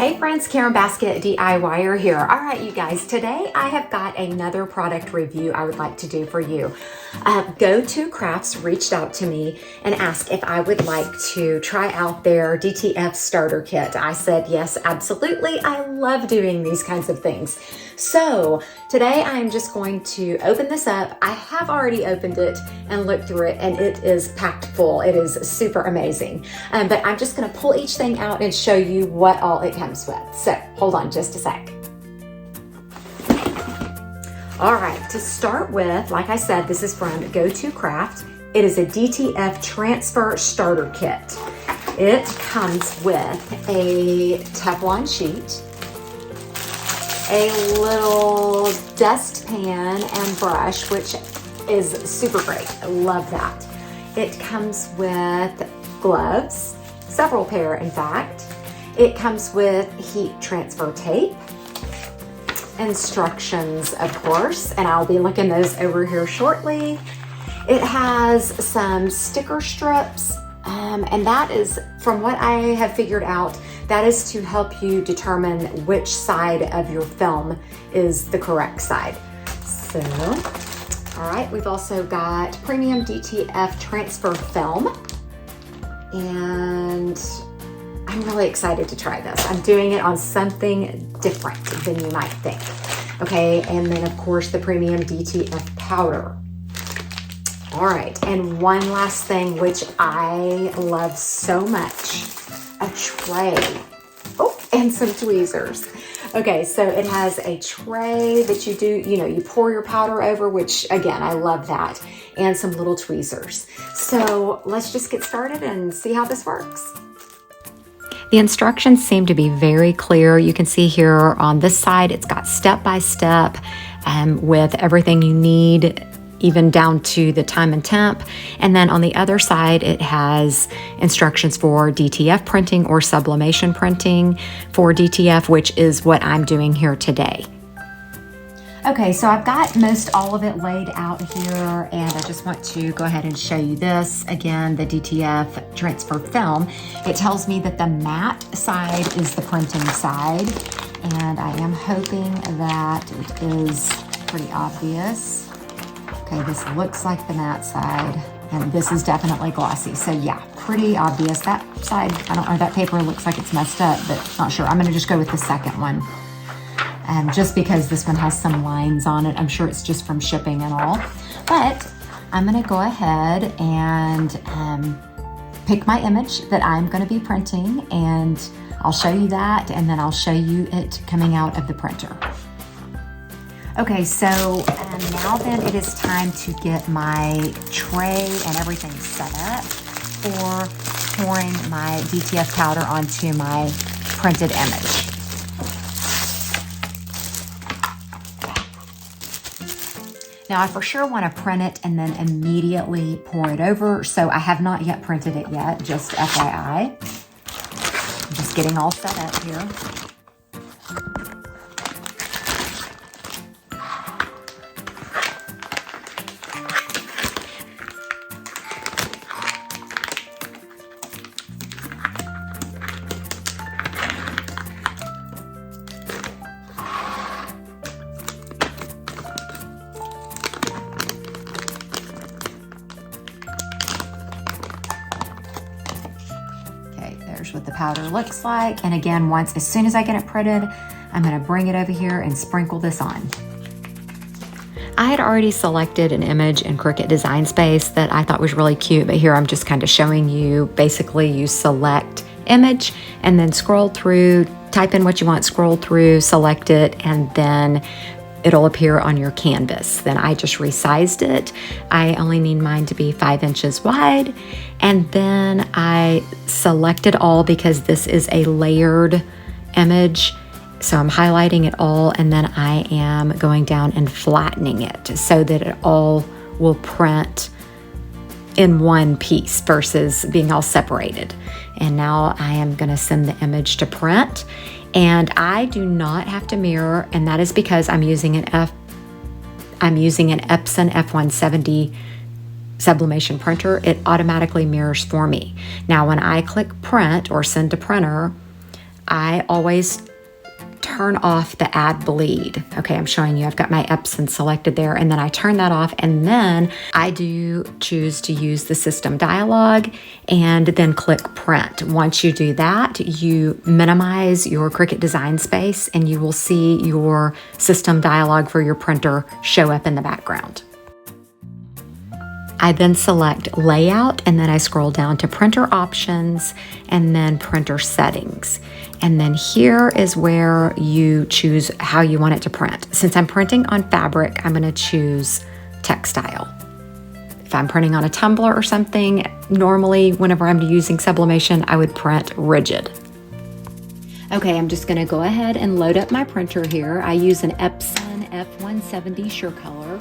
Hey friends, Karen Baskett DIYer here. All right, you guys, today I have got another product review I would like to do for you. Go2Crafts reached out to me and asked if I would like to try out their DTF starter kit. I said yes, absolutely. I love doing these kinds of things. So today I'm just going to open this up. I have already opened it and looked through it, and it is packed full. It is super amazing. But I'm just going to pull each thing out and show you what all it comes with. So hold on just a sec. All right, to start with, like I said, this is from Go2Craft. It is a DTF transfer starter kit. It comes with a Teflon sheet, a little dustpan and brush, which is super great. I love that. It comes with gloves, several pair in fact. It comes with heat transfer tape, instructions, of course, and I'll be looking those over here shortly. It has some sticker strips, and that is, from what I have figured out, that is to help you determine which side of your film is the correct side. So, all right, we've also got premium DTF transfer film, and I'm really excited to try this. I'm doing it on something different than you might think. Okay, and then of course the premium DTF powder. All right, and one last thing which I love so much, a tray. Oh, and some tweezers. Okay, so it has a tray that you do, you pour your powder over, which again, I love that, and some little tweezers. So let's just get started and see how this works. The instructions seem to be very clear. You can see here on this side, it's got step-by-step with everything you need, even down to the time and temp. And then on the other side, it has instructions for DTF printing or sublimation printing for DTF, which is what I'm doing here today. Okay, so I've got most all of it laid out here, and I just want to go ahead and show you this. Again, the DTF transfer film. It tells me that the matte side is the printing side, and I am hoping that it is pretty obvious. Okay, this looks like the matte side, and this is definitely glossy. So yeah, pretty obvious. That side, I don't know, that paper looks like it's messed up, but not sure. I'm gonna just go with the second one. Just because this one has some lines on it. I'm sure it's just from shipping and all. But I'm gonna go ahead and pick my image that I'm gonna be printing, and I'll show you that, and then I'll show you it coming out of the printer. Okay, so now then it is time to get my tray and everything set up for pouring my DTF powder onto my printed image. Now I for sure want to print it and then immediately pour it over, so I have not yet printed it yet, just FYI. I'm just getting all set up here. There's what the powder looks like. And again, as soon as I get it printed, I'm gonna bring it over here and sprinkle this on. I had already selected an image in Cricut Design Space that I thought was really cute, but here I'm just kind of showing you. Basically, you select image and then scroll through, type in what you want, scroll through, select it, and then it'll appear on your canvas. Then I just resized it. I only need mine to be 5 inches wide. And then I selected all because this is a layered image. So I'm highlighting it all, and then I am going down and flattening it so that it all will print in one piece versus being all separated. And now I am gonna send the image to print. And I do not have to mirror, and that is because I'm using an Epson F170 sublimation printer. It automatically mirrors for me. Now, when I click print or send to printer, I always turn off the add bleed. Okay, I'm showing you, I've got my Epson selected there, and then I turn that off, and then I do choose to use the system dialog and then click print. Once you do that, you minimize your Cricut design space and you will see your system dialog for your printer show up in the background. I then select layout, and then I scroll down to printer options and then printer settings. And then here is where you choose how you want it to print. Since I'm printing on fabric, I'm gonna choose textile. If I'm printing on a tumbler or something, normally whenever I'm using sublimation, I would print rigid. Okay, I'm just gonna go ahead and load up my printer here. I use an Epson F170 SureColor.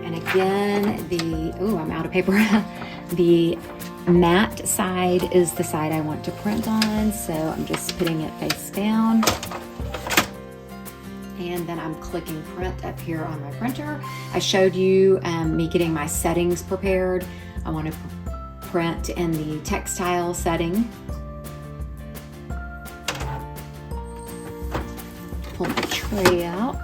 And again, I'm out of paper. The matte side is the side I want to print on, so I'm just putting it face down. And then I'm clicking print up here on my printer. I showed you me getting my settings prepared. I want to print in the textile setting. Pull my tray out.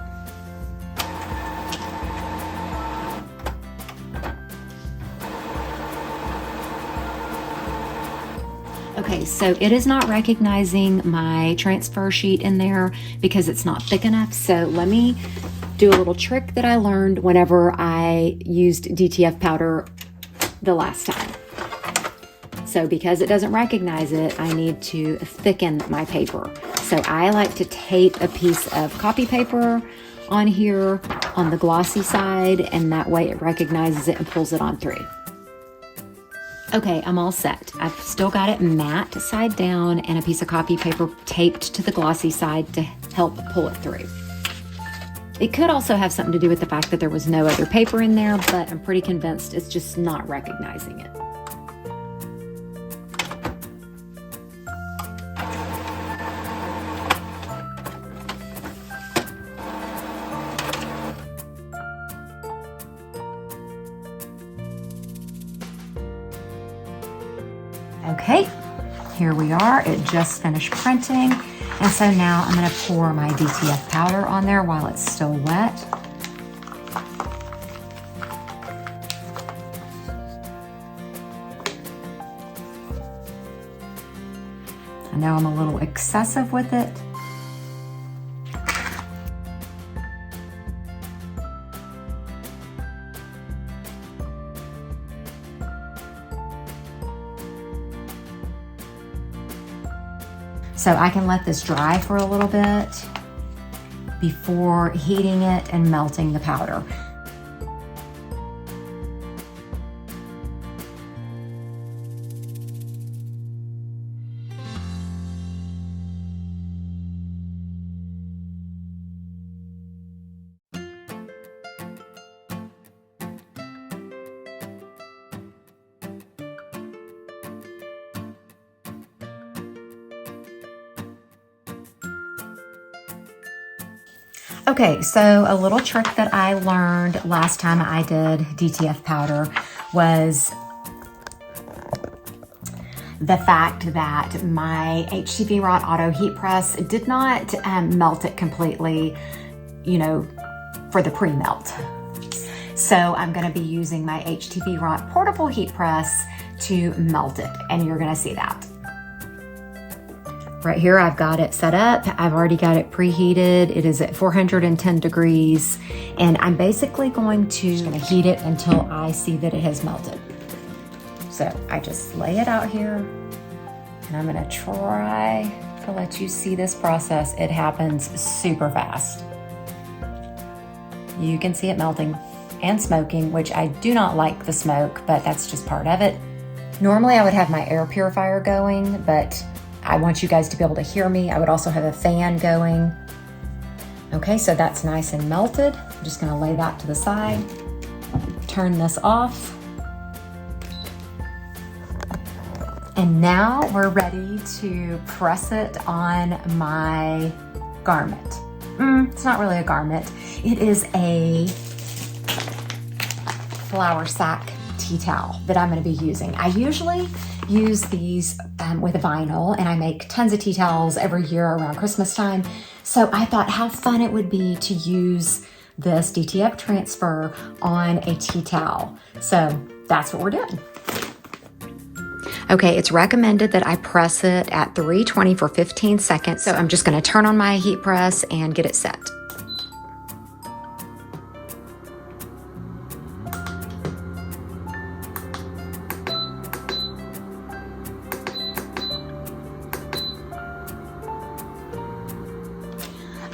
Okay, so it is not recognizing my transfer sheet in there because it's not thick enough. So let me do a little trick that I learned whenever I used DTF powder the last time. So because it doesn't recognize it, I need to thicken my paper. So I like to tape a piece of copy paper on here on the glossy side, and that way it recognizes it and pulls it on through. Okay, I'm all set. I've still got it matte side down and a piece of copy paper taped to the glossy side to help pull it through. It could also have something to do with the fact that there was no other paper in there, but I'm pretty convinced it's just not recognizing it. Okay, here we are. It just finished printing. And so now I'm going to pour my DTF powder on there while it's still wet. I know I'm a little excessive with it. So I can let this dry for a little bit before heating it and melting the powder. Okay, so a little trick that I learned last time I did DTF powder was the fact that my HTV Ront Auto Heat Press did not melt it completely, you know, for the pre-melt. So I'm gonna be using my HTV Ront Portable Heat Press to melt it, and you're gonna see that. Right here, I've got it set up. I've already got it preheated. It is at 410 degrees, and I'm basically going to heat it until I see that it has melted. So I just lay it out here, and I'm gonna try to let you see this process. It happens super fast. You can see it melting and smoking, which I do not like the smoke, but that's just part of it. Normally I would have my air purifier going, but I want you guys to be able to hear me. I would also have a fan going. Okay, so that's nice and melted. I'm just gonna lay that to the side, turn this off. And now we're ready to press it on my garment. It's not really a garment. It is a flour sack tea towel that I'm gonna be using. I usually use these with vinyl, and I make tons of tea towels every year around Christmas time. So I thought how fun it would be to use this DTF transfer on a tea towel. So that's what we're doing. Okay, it's recommended that I press it at 320 for 15 seconds. So I'm just gonna turn on my heat press and get it set.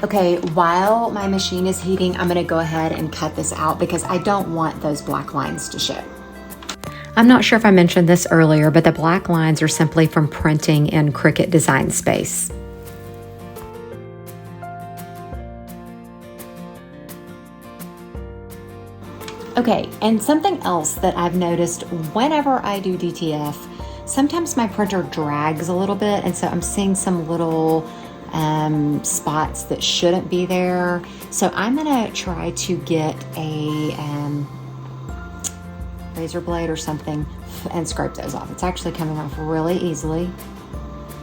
Okay, while my machine is heating, I'm gonna go ahead and cut this out because I don't want those black lines to show. I'm not sure if I mentioned this earlier, but the black lines are simply from printing in Cricut Design Space. Okay, and something else that I've noticed whenever I do DTF, sometimes my printer drags a little bit, and so I'm seeing some little spots that shouldn't be there. So I'm gonna try to get a razor blade or something and scrape those off. It's actually coming off really easily.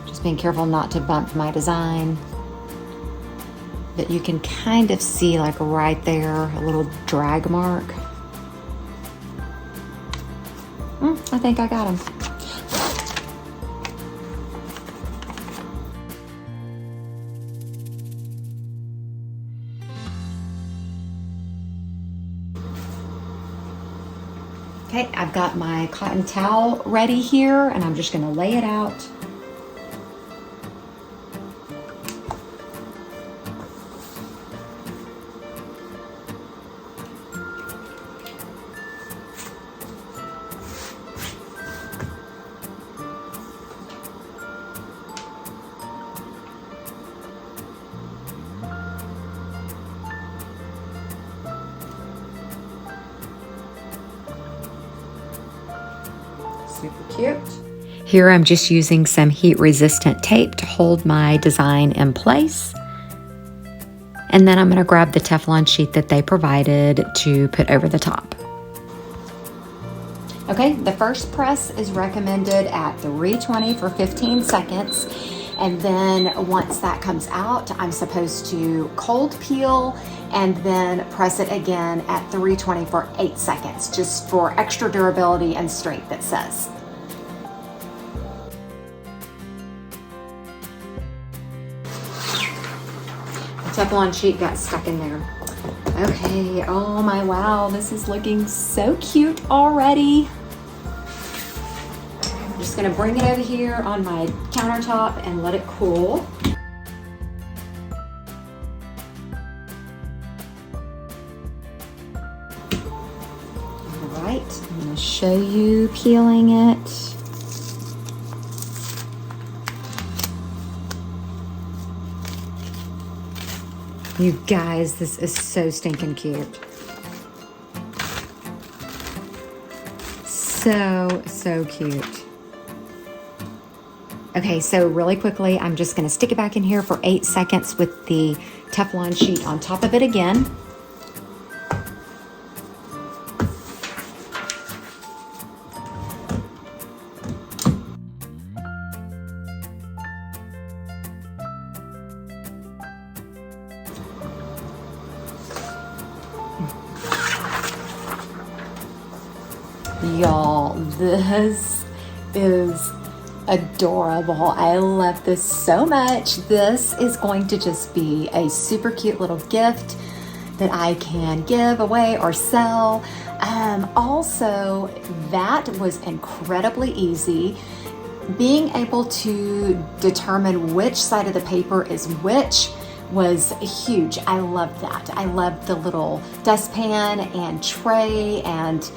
Just being careful not to bump my design. But you can kind of see like right there, a little drag mark. I think I got them. Okay, I've got my cotton towel ready here, and I'm just gonna lay it out. Super cute. Here I'm just using some heat resistant tape to hold my design in place. And then I'm going to grab the Teflon sheet that they provided to put over the top. Okay, the first press is recommended at 320 for 15 seconds. And then once that comes out, I'm supposed to cold peel and then press it again at 320 for 8 seconds, just for extra durability and strength, it says. The Teflon sheet got stuck in there. Okay, oh my wow, this is looking so cute already. I'm just gonna bring it over here on my countertop and let it cool. All right, I'm gonna show you peeling it. You guys, this is so stinking cute. So cute. Okay, so really quickly, I'm just gonna stick it back in here for 8 seconds with the Teflon sheet on top of it again. Y'all, this is adorable. I love this so much. This is going to just be a super cute little gift that I can give away or sell. Also, that was incredibly easy. Being able to determine which side of the paper is which was huge. I loved that. I loved the little dustpan and tray, and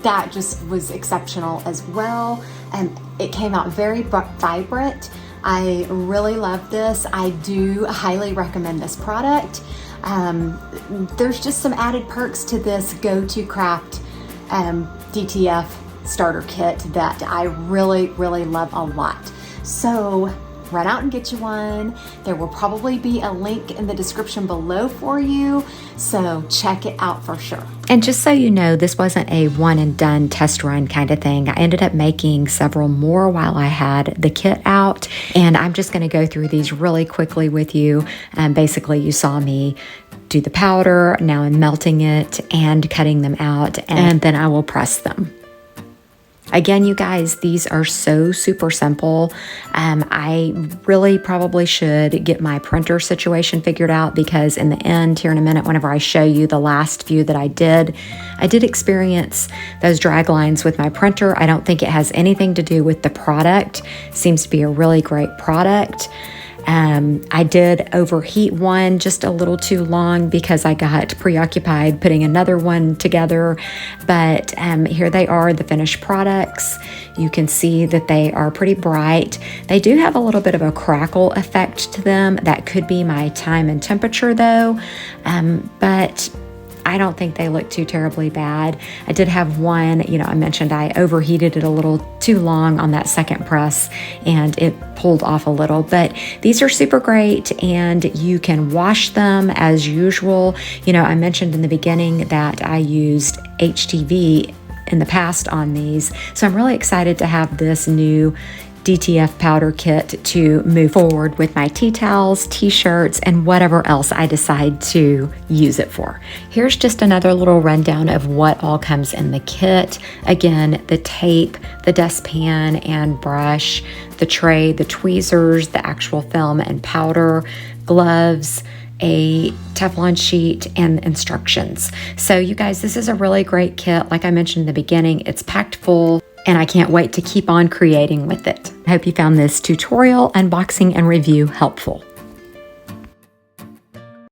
that just was exceptional as well. And it came out very vibrant. I really love this. I do highly recommend this product. There's just some added perks to this Go2Craft DTF starter kit that I really love a lot. So run out and get you one. There will probably be a link in the description below for you, so check it out for sure. And just so you know, this wasn't a one and done test run kind of thing. I ended up making several more while I had the kit out, and I'm just going to go through these really quickly with you. Basically, you saw me do the powder. Now I'm melting it and cutting them out, and then I will press them. Again, you guys, these are so super simple. I really probably should get my printer situation figured out, because in the end, here in a minute, whenever I show you the last few that I did experience those drag lines with my printer. I don't think it has anything to do with the product. Seems to be a really great product. I did overheat one just a little too long because I got preoccupied putting another one together. But here they are, the finished products. You can see that they are pretty bright. They do have a little bit of a crackle effect to them. That could be my time and temperature though. But I don't think they look too terribly bad. I did have one, I mentioned I overheated it a little too long on that second press and it pulled off a little, but these are super great and you can wash them as usual. I mentioned in the beginning that I used HTV in the past on these, so I'm really excited to have this new DTF powder kit to move forward with my tea towels, t-shirts, and whatever else I decide to use it for. Here's just another little rundown of what all comes in the kit. Again, the tape, the dustpan and brush, the tray, the tweezers, the actual film and powder, gloves, a Teflon sheet, and instructions. So you guys, this is a really great kit. Like I mentioned in the beginning, it's packed full, and I can't wait to keep on creating with it. I hope you found this tutorial, unboxing, and review helpful.